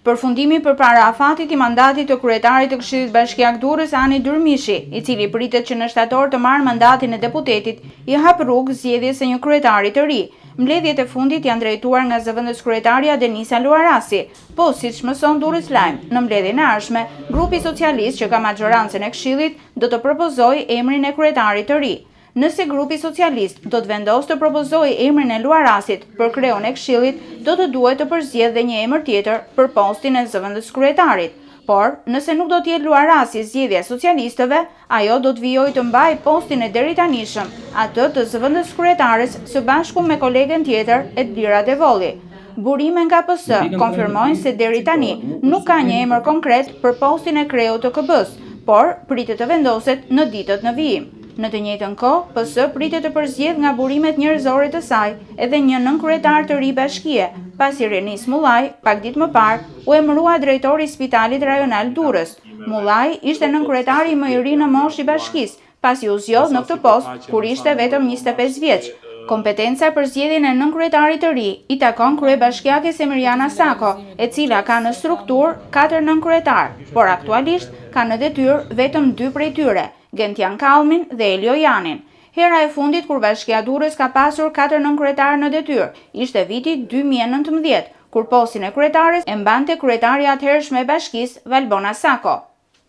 Përfundimi përpara afatit i mandatit të kryetarit të Këshillit Bashkiak Durrës Ani Durmishi, i cili pritet që në shtator të marrë mandatin e deputetit, i hap rrugë zgjedhjes së një kryetari të ri. Mbledhjet e fundit janë drejtuar nga zëvendës kryetaria Denisa Luarasi, po siç mëson Durrës Lajm, në mbledhjen e ardhshme, grupi socialist që ka majorancën e Këshillit do të propozojë emrin e kryetarit të ri. Nëse grupi socialist do të vendosë të propozojë emrin e Luarasit për kreun e Këshillit, do të duhet të përzgjedhë dhe një emër tjetër për postin e zëvendës kryetarit. Por, nëse nuk do të jetë Luarasi zgjedhja e socialistëve, ajo do të vijojë të mbajë postin e deritanishëm, atë të zëvendës kryetares së bashku me kolegen tjetër, Edlira Devolli. Burime nga PS konfirmojnë se deri tani nuk ka një emër konkret për postin e kreut të KB-s, por pritet të vendoset në ditët në vijim. Në të njëjtën kohë, PS pritet të përzgjedhë nga burimet njerëzore të saj edhe një nënkryetar të ri bashkie, pasi Renis Mullaj, pak ditë më parë, u emërua drejtori i Spitalit Rajonal Durrës. Mullaj ishte nënkryetari më i ri në moshë i bashkisë, pasi u zgjodh në këtë post kur ishte vetëm 25 vjeç. Kompetenca për zgjedhjen e nënkryetarit të ri i takon kryebashkiakes Emiriana Sako, e cila ka në strukturë 4 nënkryetar, por aktualisht ka në detyrë vetëm 2 prej tyre, Gentian Kallmin dhe Elio Janin. Hera e fundit kur Bashkia Durrës ka pasur 4 nënkretar në detyrë, ishte viti 2019, kur postin e kryetares e mbante kryetaria atëhershme e bashkisë Valbona Sako.